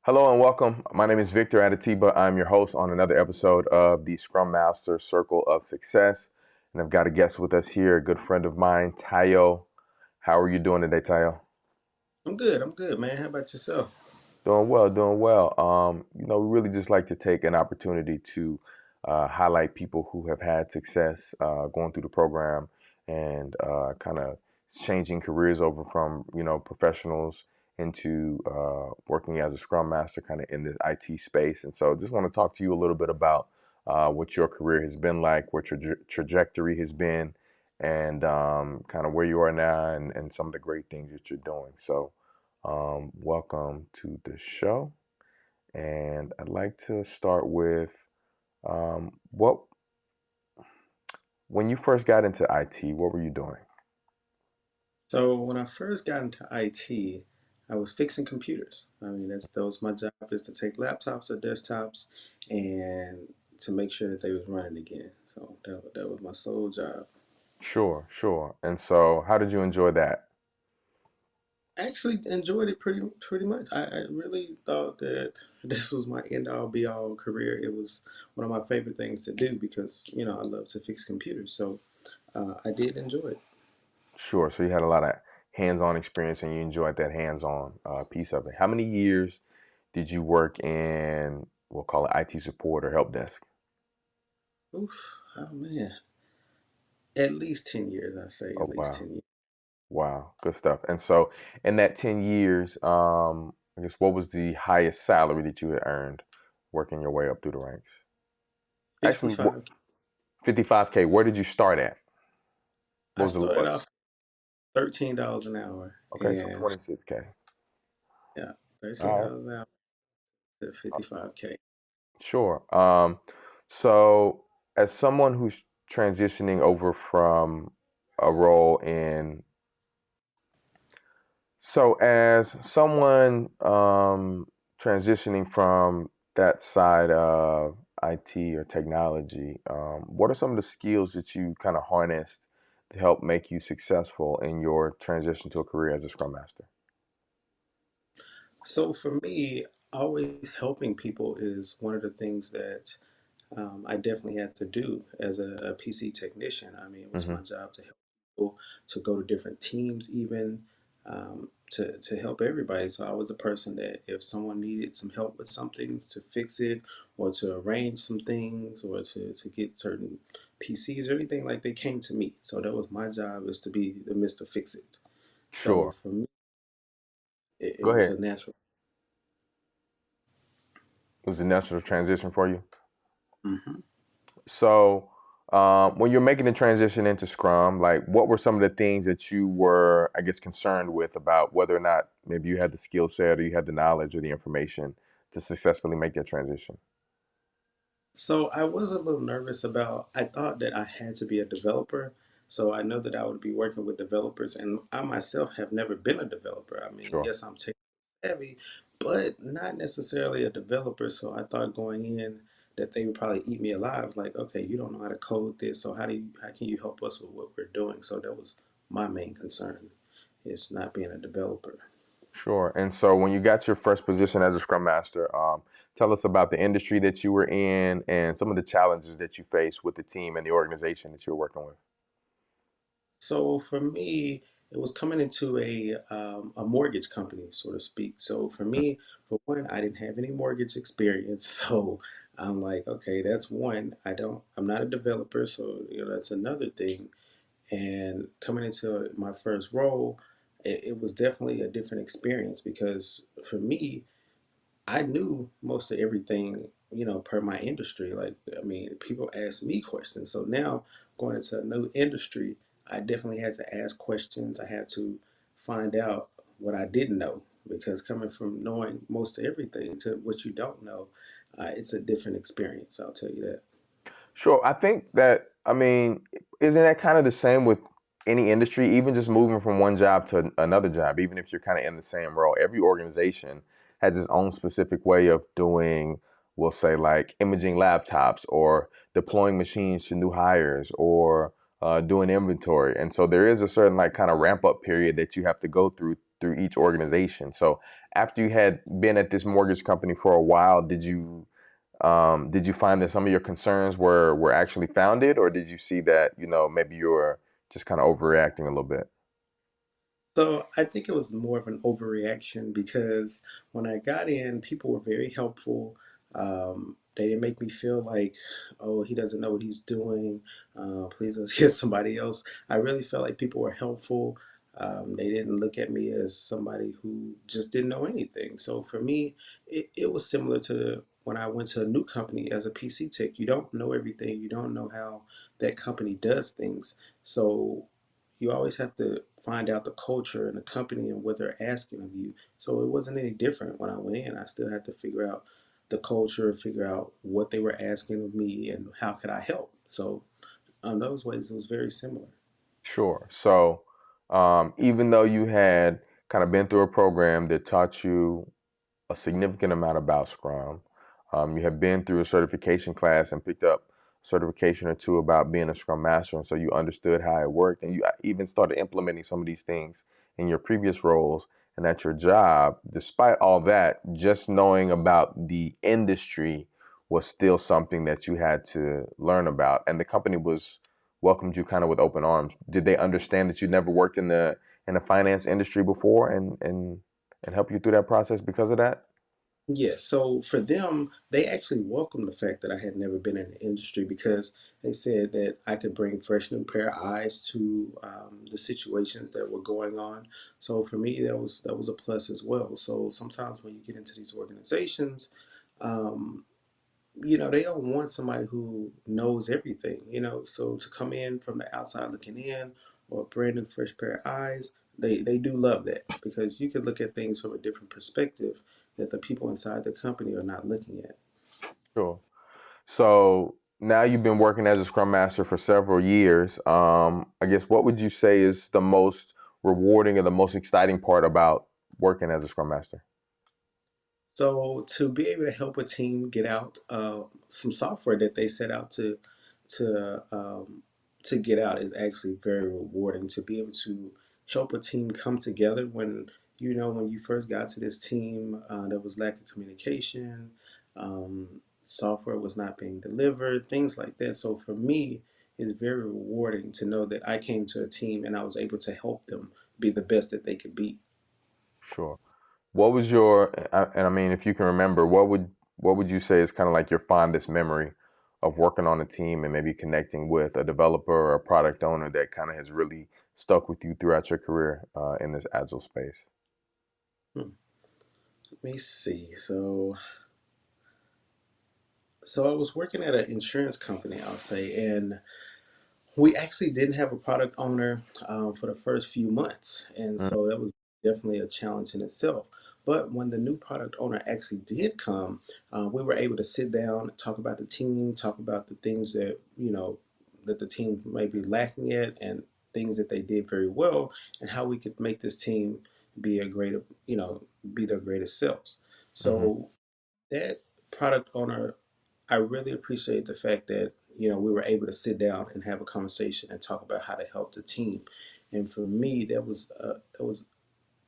Hello and welcome. My name is Victor Adetiba. I'm your host on another episode of the ScrumMaster Circle of Success. And I've got a guest with us here, a good friend of mine, Tayo. How are you doing today, Tayo? I'm good, man. How about yourself? Doing well, doing well. We really just like to take an opportunity to highlight people who have had success going through the program and kind of changing careers over from, professionals into working as a Scrum Master kind of in the IT space. And so just want to talk to you a little bit about what your career has been like, what your trajectory has been, and kind of where you are now and some of the great things that you're doing. So, welcome to the show. And I'd like to start with what when you first got into IT, what were you doing? So when I first got into IT, I was fixing computers. I mean, that was my job is to take laptops or desktops and to make sure that they was running again. So that was my sole job. Sure, sure. And so, how did you enjoy that? Actually enjoyed it pretty much. I really thought that this was my end all be all career. It was one of my favorite things to do because I love to fix computers. So I did enjoy it. Sure. So you had a lot of hands-on experience, and you enjoyed that hands-on piece of it. How many years did you work in? We'll call it IT support or help desk. Oof, oh man, at least 10 years. I say Oh at least wow, 10 years. wow, good stuff. And so, in that 10 years, I guess what was the highest salary that you had earned working your way up through the ranks? Actually, 65. 55K. Where did you start at? What I was the started lowest? off $13 an hour, Okay, so and 26K. yeah, thirteen All right, dollars an hour to 55K. sure. So as someone who's transitioning over from a role in, so as someone transitioning from that side of IT or technology, what are some of the skills that you kind of harnessed to help make you successful in your transition to a career as a Scrum Master? So for me, always helping people is one of the things that I definitely had to do as a PC technician. I mean, it was Hmm. my job to help people, to go to different teams, even to help everybody. So I was the person that if someone needed some help with something to fix it, or to arrange some things, or to get certain PCs or anything like, they came to me. So that was my job, is to be the Mr. Fix It. So Sure. for me, it Go was ahead. a natural. It was a natural transition for you. Mhm. So, when you're making the transition into Scrum, like what were some of the things that you were, I guess, concerned with about whether or not maybe you had the skill set or you had the knowledge or the information to successfully make that transition? So I was a little nervous about, I thought that I had to be a developer. So I know that I would be working with developers, and I myself have never been a developer. I mean, Sure. yes, I'm tech savvy, but not necessarily a developer. So I thought going in that they would probably eat me alive. Like, okay, you don't know how to code this, so how can you help us with what we're doing? So that was my main concern, is not being a developer. Sure. And so when you got your first position as a Scrum Master, tell us about the industry that you were in and some of the challenges that you faced with the team and the organization that you were working with. So for me, it was coming into a mortgage company, so to speak. So for me, for one, I didn't have any mortgage experience. So I'm like, okay, that's one. I'm not a developer, so that's another thing. And coming into my first role, it was definitely a different experience because for me, I knew most of everything, per my industry. Like, I mean, people ask me questions. So now going into a new industry, I definitely had to ask questions. I had to find out what I didn't know, because coming from knowing most of everything to what you don't know, it's a different experience. I'll tell you that. Sure. I think that, I mean, isn't that kind of the same with any industry, even just moving from one job to another job, even if you're kind of in the same role? Every organization has its own specific way of doing, we'll say, like imaging laptops or deploying machines to new hires or doing inventory. And so there is a certain, like, kind of ramp up period that you have to go through through each organization. So after you had been at this mortgage company for a while, did you find that some of your concerns were actually founded, or did you see that maybe you were just kind of overreacting a little bit? So I think it was more of an overreaction because when I got in, people were very helpful. They didn't make me feel like, oh, he doesn't know what he's doing. Please let's get somebody else. I really felt like people were helpful. They didn't look at me as somebody who just didn't know anything. So for me, it was similar to when I went to a new company as a PC tech. You don't know everything. You don't know how that company does things. So you always have to find out the culture and the company and what they're asking of you. So it wasn't any different when I went in. I still had to figure out the culture, figure out what they were asking of me, and how could I help. So on those ways, it was very similar. Sure. So, even though you had kind of been through a program that taught you a significant amount about Scrum, you have been through a certification class and picked up a certification or two about being a Scrum Master, and so you understood how it worked, and you even started implementing some of these things in your previous roles and at your job. Despite all that, just knowing about the industry was still something that you had to learn about, and the company was welcomed you kind of with open arms. Did they understand that you never worked in the finance industry before, and help you through that process because of that? Yes, so for them, they actually welcomed the fact that I had never been in the industry because they said that I could bring fresh new pair of eyes to the situations that were going on. So for me, that was a plus as well. So sometimes when you get into these organizations, um, they don't want somebody who knows everything, So to come in from the outside looking in or a brand new fresh pair of eyes, they do love that because you can look at things from a different perspective that the people inside the company are not looking at. Sure. So now you've been working as a Scrum Master for several years. I guess what would you say is the most rewarding or the most exciting part about working as a Scrum Master? So to be able to help a team get out some software that they set out to to get out is actually very rewarding. To be able to help a team come together when you first got to this team, there was lack of communication, software was not being delivered, things like that. So for me, it's very rewarding to know that I came to a team and I was able to help them be the best that they could be. Sure. What was your and I mean, if you can remember, what would you say is kind of like your fondest memory of working on a team and maybe connecting with a developer or a product owner that kind of has really stuck with you throughout your career in this agile space? Hmm. Let me see. So I was working at an insurance company, I'll say, and we actually didn't have a product owner for the first few months, and Mm, so that was definitely a challenge in itself. But when the new product owner actually did come, we were able to sit down, talk about the team, talk about the things that the team may be lacking at, and things that they did very well, and how we could make this team be a greater, be their greatest selves. hmm So that product owner, I really appreciate the fact that we were able to sit down and have a conversation and talk about how to help the team. And for me, that was a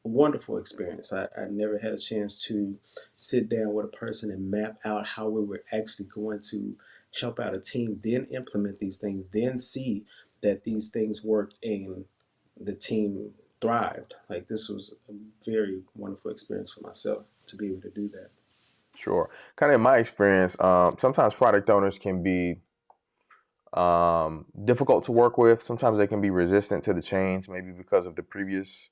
wonderful experience. I never had a chance to sit down with a person and map out how we were actually going to help out a team, then implement these things, then see that these things worked and the team thrived. Like this was a very wonderful experience for myself to be able to do that. Sure. Kind of in my experience, sometimes product owners can be difficult to work with. Sometimes they can be resistant to the change, maybe because of the previous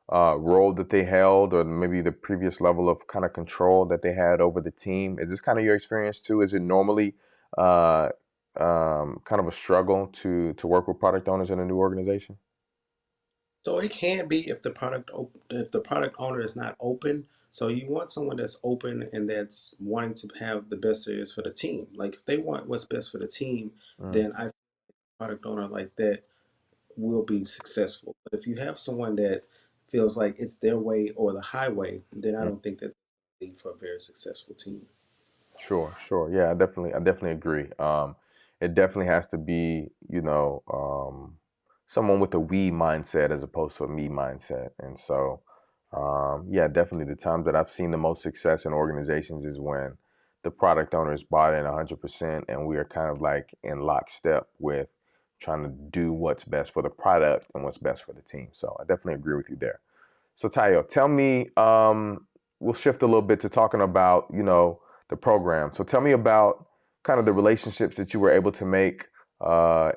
role that they held, or maybe the previous level of kind of control that they had over the team. Is this kind of your experience too? Is it normally uh, kind of a struggle to work with product owners in a new organization? So it can be if the product owner is not open. So you want someone that's open and that's wanting to have the best areas for the team. Like if they want what's best for the team, Mm, then I feel a product owner like that will be successful. But if you have someone that feels like it's their way or the highway, then I mm. don't think that lead for a very successful team. Sure, sure. Yeah, I definitely agree. It definitely has to be, someone with a we mindset as opposed to a me mindset. And so, Yeah, definitely the time that I've seen the most success in organizations is when the product owners bought in 100% and we are kind of like in lockstep with trying to do what's best for the product and what's best for the team. So I definitely agree with you there. So Tayo, tell me, we'll shift a little bit to talking about, the program. So tell me about kind of the relationships that you were able to make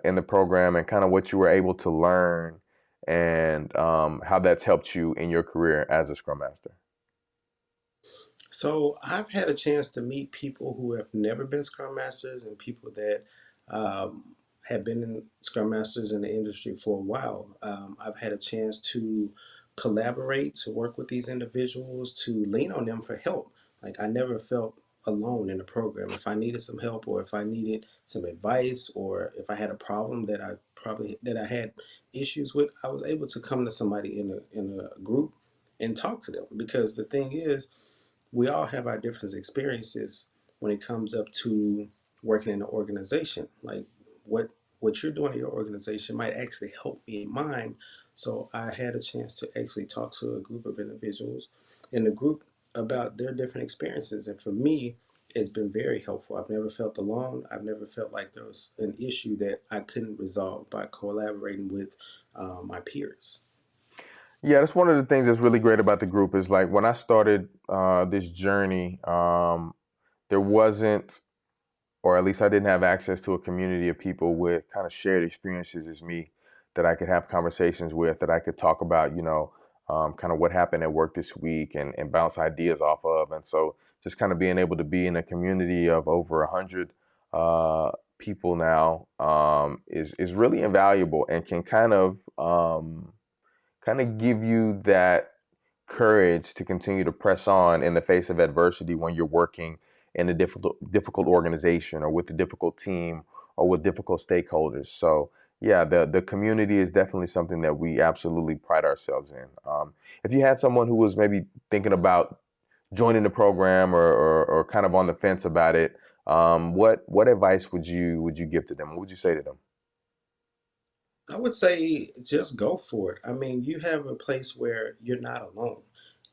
in the program and kind of what you were able to learn and how that's helped you in your career as a Scrum Master. So I've had a chance to meet people who have never been Scrum Masters and people that have been in Scrum Masters in the industry for a while. I've had a chance to collaborate, to work with these individuals, to lean on them for help. Like I never felt alone in the program. If I needed some help, or if I needed some advice, or if I had a problem that I had issues with, I was able to come to somebody in a group and talk to them. Because the thing is, we all have our different experiences when it comes up to working in an organization. Like what what you're doing in your organization might actually help me in mine. So I had a chance to actually talk to a group of individuals in the group about their different experiences. And for me, it's been very helpful. I've never felt alone. I've never felt like there was an issue that I couldn't resolve by collaborating with my peers. Yeah, that's one of the things that's really great about the group is like when I started this journey, there wasn't, or at least I didn't have access to a community of people with kind of shared experiences as me that I could have conversations with, that I could talk about, kind of what happened at work this week and bounce ideas off of. And so just kind of being able to be in a community of over 100 people now is really invaluable and can kind of give you that courage to continue to press on in the face of adversity when you're working in a difficult organization or with a difficult team or with difficult stakeholders. So yeah, the community is definitely something that we absolutely pride ourselves in. If you had someone who was maybe thinking about joining the program or kind of on the fence about it, what advice would you give to them? What would you say to them? I would say just go for it. I mean, you have a place where you're not alone.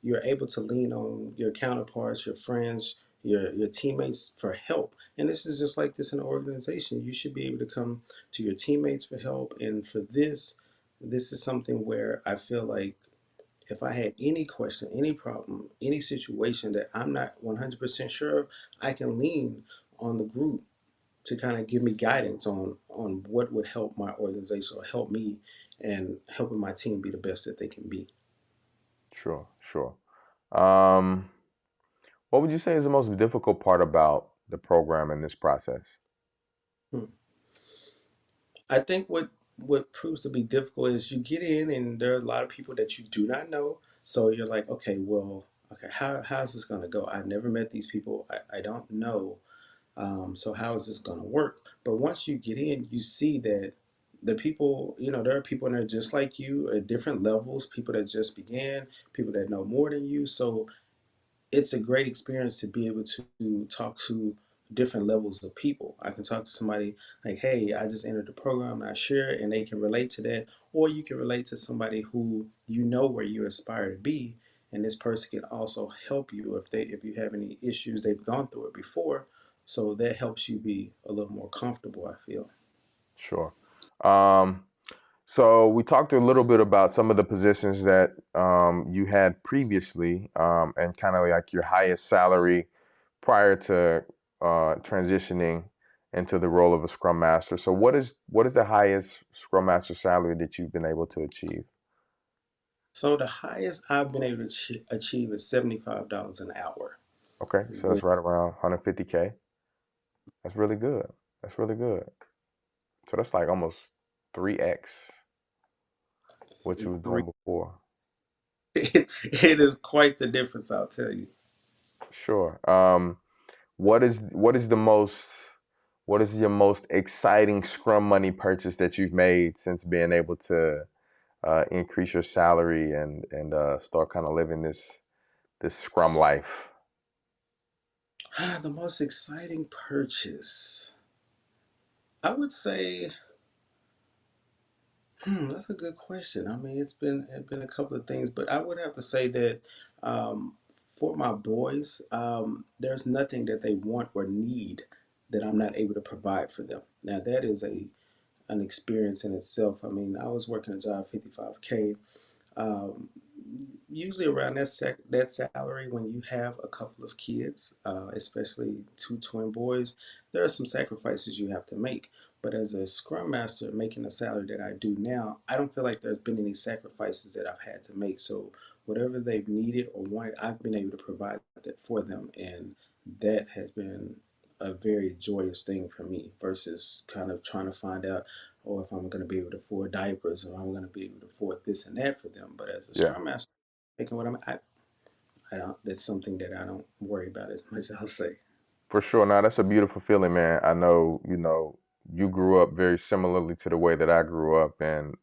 You're able to lean on your counterparts, your friends, your teammates for help. And this is just like this in an organization. You should be able to come to your teammates for help. And for this is something where I feel like if I had any question, any problem, any situation that I'm not 100% sure of, I can lean on the group to kind of give me guidance on what would help my organization or help me and helping my team be the best that they can be. Sure, sure. Um, what would you say is the most difficult part about the program in this process? Hmm. I think what proves to be difficult is you get in and there are a lot of people that you do not know. So you're like, okay, well, okay, how's this gonna go? I've never met these people. I don't know. So how is this gonna work? But once you get in, you see that the people, there are people in there just like you at different levels, people that just began, people that know more than you. So it's a great experience to be able to talk to different levels of people. I can talk to somebody like, hey, I just entered the program, I share it, and they can relate to that. Or you can relate to somebody who you know where you aspire to be, and this person can also help you if you have any issues. They've gone through it before, so that helps you be a little more comfortable, I feel. Sure. Um, so we talked a little bit about some of the positions that you had previously, and kind of like your highest salary prior to transitioning into the role of a Scrum Master. So what is the highest Scrum Master salary that you've been able to achieve? So the highest I've been able to achieve is $75 an hour. Okay, so With that's right around 150K. That's really good. That's really good. So that's like almost 3x what you were three, doing before. it is quite the difference, I'll tell you. Sure. What is the most what is your most exciting Scrum money purchase that you've made since being able to increase your salary and start kind of living this Scrum life? The most exciting purchase. I would say That's a good question. I mean, it's been a couple of things, but I would have to say that for my boys, there's nothing that they want or need that I'm not able to provide for them. Now, that is a an experience in itself. I mean, I was working a job 55K. Um, Usually around that salary, when you have a couple of kids, especially two twin boys, there are some sacrifices you have to make. But as a scrum master, making the salary that I do now, I don't feel like there's been any sacrifices that I've had to make. So whatever they've needed or wanted, I've been able to provide that for them, and that has been a very joyous thing for me versus kind of trying to find out, or if I'm going to be able to afford diapers, or I'm going to be able to afford this and that for them. But as a Yeah. scrum master, making what I don't. That's something that I don't worry about as much. I'll say. For sure. Now that's a beautiful feeling, man. I know, you grew up very similarly to the way that I grew up. And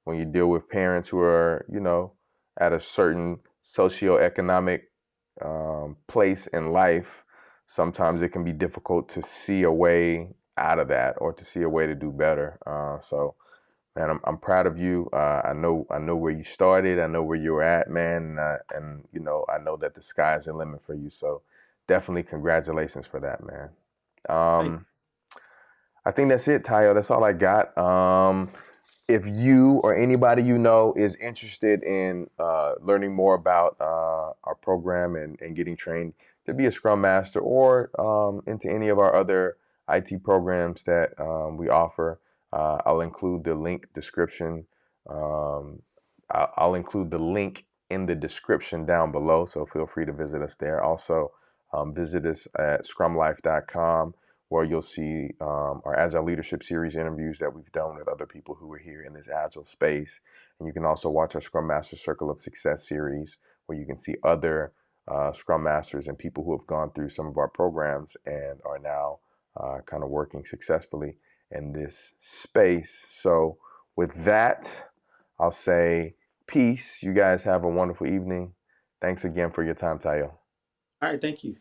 when you deal with parents who are, at a certain socioeconomic place in life, sometimes it can be difficult to see a way out of that or to see a way to do better. So man, I'm proud of you. I know where you started. I know where you're at, man, and I know that the sky's the limit for you. So definitely congratulations for that, man. Thank. Um, I think that's it, Tayo. That's all I got. If you or anybody you know is interested in learning more about our program and getting trained to be a Scrum Master or into any of our other IT programs that we offer, I'll include the link description. I'll include the link in the description down below, so feel free to visit us there. Also, visit us at scrumlife.com where you'll see our Agile Leadership Series interviews that we've done with other people who are here in this Agile space. And you can also watch our Scrum Master Circle of Success series, where you can see other Scrum Masters and people who have gone through some of our programs and are now kind of working successfully in this space. So, with that, I'll say peace. You guys have a wonderful evening. Thanks again for your time, Tayo. All right. Thank you.